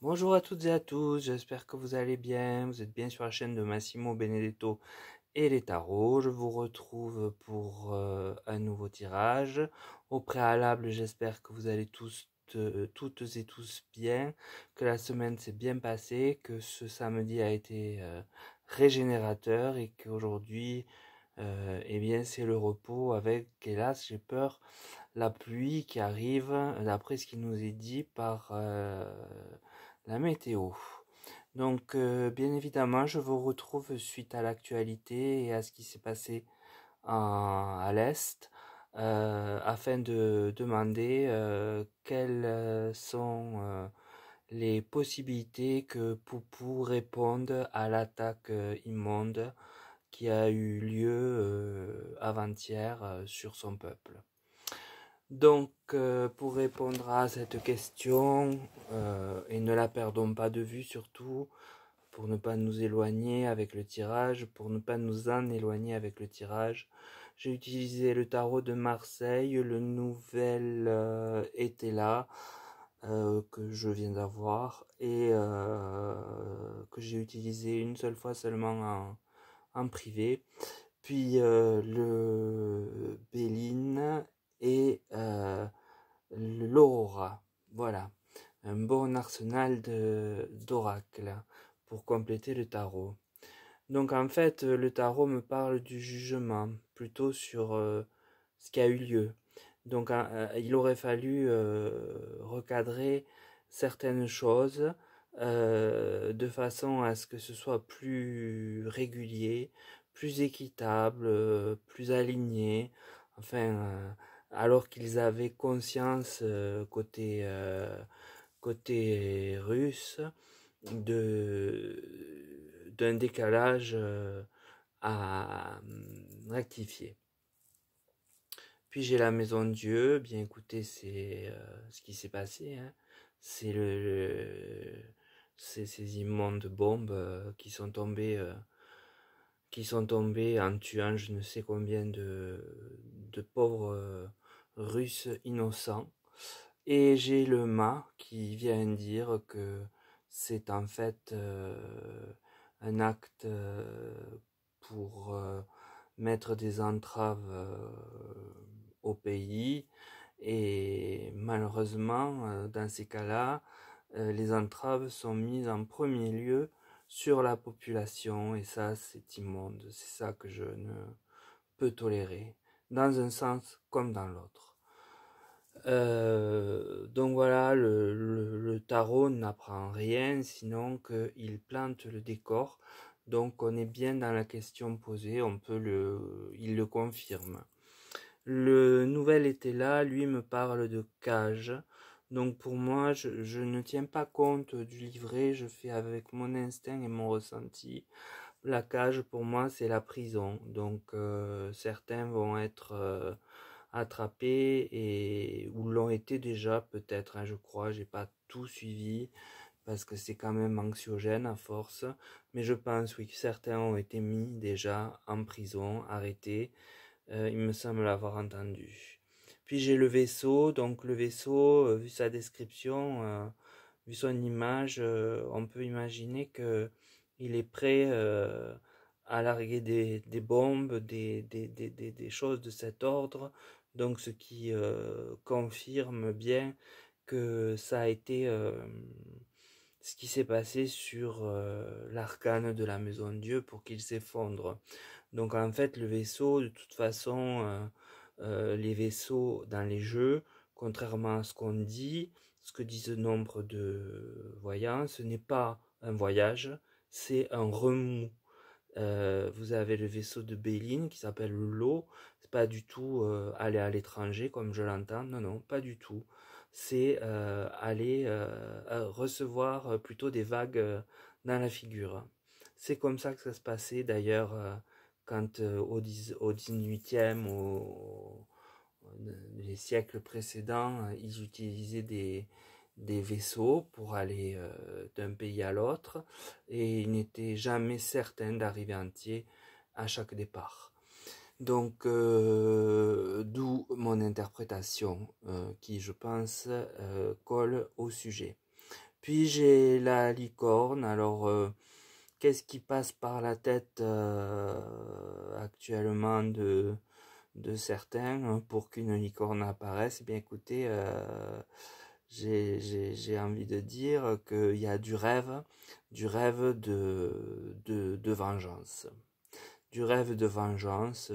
Bonjour à toutes et à tous, j'espère que vous allez bien. Vous êtes bien sur la chaîne de Massimo Benedetto et les tarots. Je vous retrouve pour un nouveau tirage. Au préalable, j'espère que vous allez toutes et tous bien, que la semaine s'est bien passée, que ce samedi a été régénérateur et qu'aujourd'hui, eh bien, c'est le repos avec, hélas, j'ai peur, la pluie qui arrive, d'après ce qui nous est dit par la météo. Donc, bien évidemment, je vous retrouve suite à l'actualité et à ce qui s'est passé à l'Est, afin de demander quelles sont les possibilités que Poupou réponde à l'attaque immonde qui a eu lieu avant-hier sur son peuple. Donc, pour répondre à cette question, et ne la perdons pas de vue surtout, pour ne pas nous éloigner avec le tirage, pour ne pas nous en éloigner avec le tirage, j'ai utilisé le tarot de Marseille, le nouvel était là, que je viens d'avoir, et que j'ai utilisé une seule fois seulement en privé. Puis le Béline et l'Aurora. Voilà, un bon arsenal d'oracles pour compléter le tarot. Donc en fait, le tarot me parle du jugement, plutôt sur ce qui a eu lieu. Donc il aurait fallu recadrer certaines choses de façon à ce que ce soit plus régulier, plus équitable, plus aligné. Enfin, alors qu'ils avaient conscience côté russe d'un décalage à rectifier. Puis j'ai la maison de Dieu. Bien écoutez, c'est ce qui s'est passé, hein. C'est ces immondes bombes qui sont tombées en tuant je ne sais combien de pauvres Russes innocents. Et j'ai le mât qui vient dire que c'est en fait un acte pour mettre des entraves au pays. Et malheureusement, dans ces cas-là, les entraves sont mises en premier lieu sur la population. Et ça, c'est immonde. C'est ça que je ne peux tolérer, dans un sens comme dans l'autre. Donc voilà, le tarot n'apprend rien, sinon qu'il plante le décor. Donc on est bien dans la question posée, il le confirme. Le nouvel était là, lui me parle de cage. Donc pour moi, je ne tiens pas compte du livret, je fais avec mon instinct et mon ressenti. La cage pour moi c'est la prison. Donc certains vont être attrapés ou l'ont été déjà peut-être, hein, je crois, j'ai pas tout suivi parce que c'est quand même anxiogène à force, mais je pense oui que certains ont été mis déjà en prison, arrêtés, il me semble l'avoir entendu. Puis j'ai le vaisseau, donc le vaisseau, vu sa description, vu son image, on peut imaginer que il est prêt à larguer des bombes, des choses de cet ordre. Donc ce qui confirme bien que ça a été ce qui s'est passé sur l'arcane de la maison de Dieu pour qu'il s'effondre. Donc en fait le vaisseau, de toute façon, les vaisseaux dans les jeux, contrairement à ce qu'on dit, ce que disent nombre de voyants, ce n'est pas un voyage, c'est un remous. Vous avez le vaisseau de Béline qui s'appelle l'eau. C'est pas du tout aller à l'étranger comme je l'entends. Non, non, pas du tout. C'est aller recevoir plutôt des vagues dans la figure. C'est comme ça que ça se passait d'ailleurs quand au 18e, les siècles précédents, ils utilisaient des vaisseaux pour aller d'un pays à l'autre et ils n'étaient jamais certains d'arriver entier à chaque départ. Donc, d'où mon interprétation qui, je pense, colle au sujet. Puis j'ai la licorne. Alors, qu'est-ce qui passe par la tête actuellement de certains pour qu'une licorne apparaisse? Eh bien, écoutez, j'ai envie de dire qu'il y a du rêve de vengeance. Du rêve de vengeance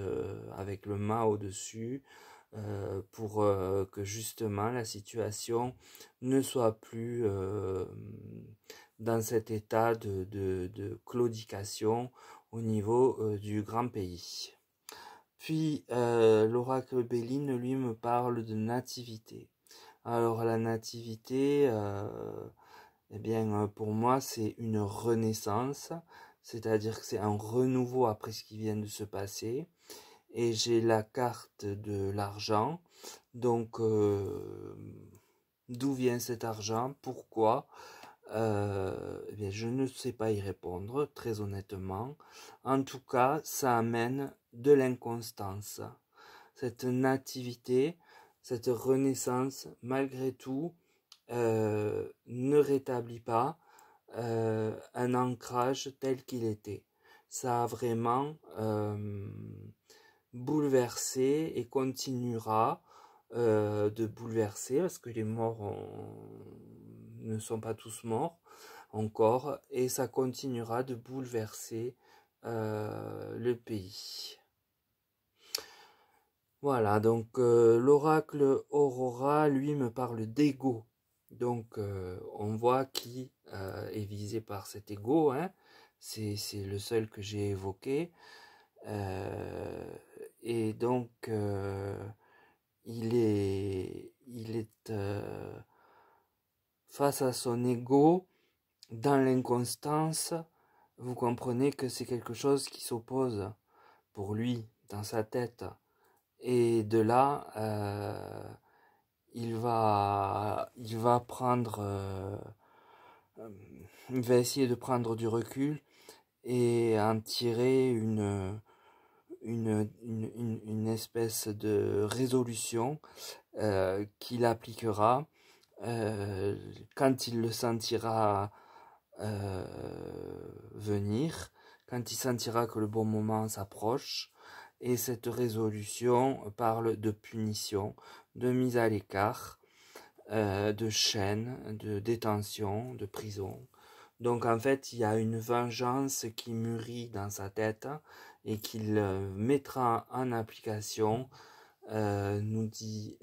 avec le mât au-dessus pour que justement la situation ne soit plus dans cet état de claudication au niveau du grand pays. Puis l'oracle Béline, lui, me parle de nativité. Alors la nativité, eh bien pour moi c'est une renaissance, c'est-à-dire que c'est un renouveau après ce qui vient de se passer. Et j'ai la carte de l'argent, donc d'où vient cet argent, pourquoi? Eh bien, je ne sais pas y répondre, très honnêtement. En tout cas, ça amène de l'inconstance. Cette nativité, cette renaissance, malgré tout, ne rétablit pas un ancrage tel qu'il était. Ça a vraiment bouleversé et continuera de bouleverser parce que les morts ne sont pas tous morts encore et ça continuera de bouleverser le pays. Voilà, donc l'oracle Aurora, lui, me parle d'ego. Donc on voit qui est visé par cet ego, hein. C'est le seul que j'ai évoqué. Et donc il est face à son ego, dans l'inconstance. Vous comprenez que c'est quelque chose qui s'oppose pour lui, dans sa tête. Et de là, il va prendre, il va essayer de prendre du recul et en tirer une espèce de résolution qu'il appliquera quand il le sentira venir, quand il sentira que le bon moment s'approche. Et cette résolution parle de punition, de mise à l'écart, de chaîne, de détention, de prison. Donc en fait, il y a une vengeance qui mûrit dans sa tête et qu'il mettra en application, nous dit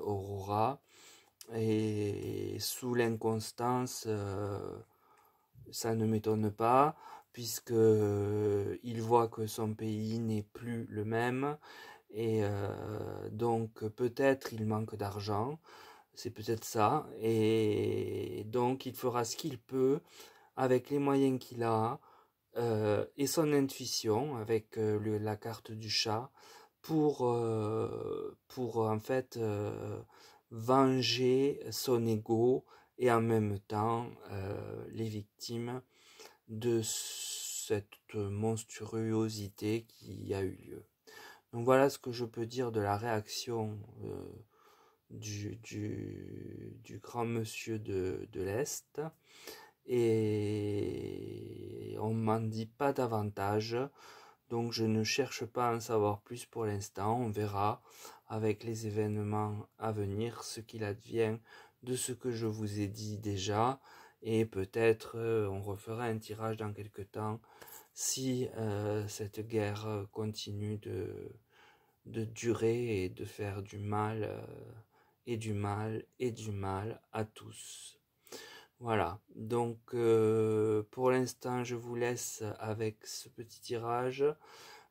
Aurora. Et sous l'inconstance, ça ne m'étonne pas, puisque il voit que son pays n'est plus le même, et donc peut-être il manque d'argent, c'est peut-être ça, et donc il fera ce qu'il peut avec les moyens qu'il a et son intuition avec la carte du chat pour en fait venger son ego et en même temps les victimes de cette monstruosité qui a eu lieu. Donc voilà ce que je peux dire de la réaction du grand monsieur de l'Est. Et on m'en dit pas davantage, donc je ne cherche pas à en savoir plus pour l'instant. On verra avec les événements à venir ce qu'il advient de ce que je vous ai dit déjà, et peut-être on refera un tirage dans quelque temps si cette guerre continue de durer et de faire du mal et du mal et du mal à tous. Voilà, donc pour l'instant je vous laisse avec ce petit tirage,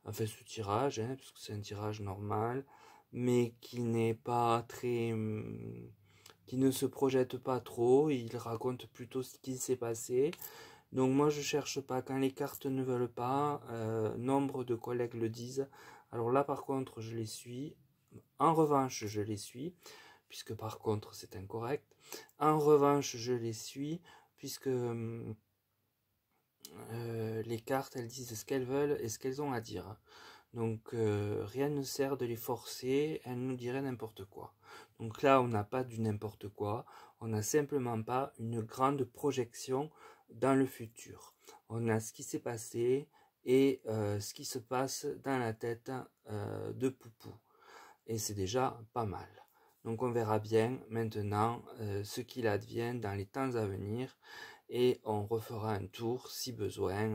enfin ce tirage, hein, parce que c'est un tirage normal, mais qui n'est pas très, qui ne se projette pas trop, il raconte plutôt ce qui s'est passé. Donc moi je cherche pas, quand les cartes ne veulent pas, nombre de collègues le disent, alors là par contre je les suis, en revanche je les suis, puisque par contre c'est incorrect. En revanche, je les suis, puisque les cartes, elles disent ce qu'elles veulent et ce qu'elles ont à dire. Donc rien ne sert de les forcer, elles nous diraient n'importe quoi. Donc là, on n'a pas du n'importe quoi, on n'a simplement pas une grande projection dans le futur. On a ce qui s'est passé et ce qui se passe dans la tête de Poupou. Et c'est déjà pas mal. Donc on verra bien maintenant ce qu'il advient dans les temps à venir et on refera un tour si besoin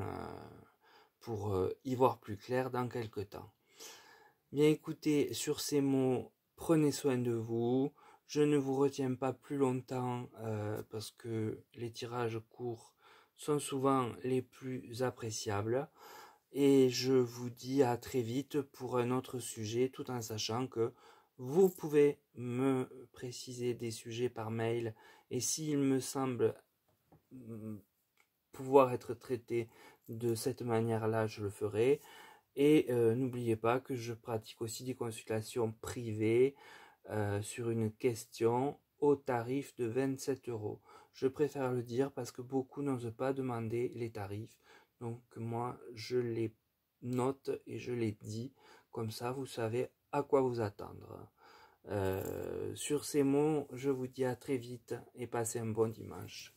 pour y voir plus clair dans quelques temps. Bien écoutez, sur ces mots, prenez soin de vous. Je ne vous retiens pas plus longtemps parce que les tirages courts sont souvent les plus appréciables. Et je vous dis à très vite pour un autre sujet, tout en sachant que vous pouvez me préciser des sujets par mail. Et s'il me semble pouvoir être traité de cette manière-là, je le ferai. Et n'oubliez pas que je pratique aussi des consultations privées sur une question au tarif de 27 €. Je préfère le dire parce que beaucoup n'osent pas demander les tarifs. Donc moi, je les note et je les dis. Comme ça, vous savez à quoi vous attendre. Sur ces mots, je vous dis à très vite et passez un bon dimanche.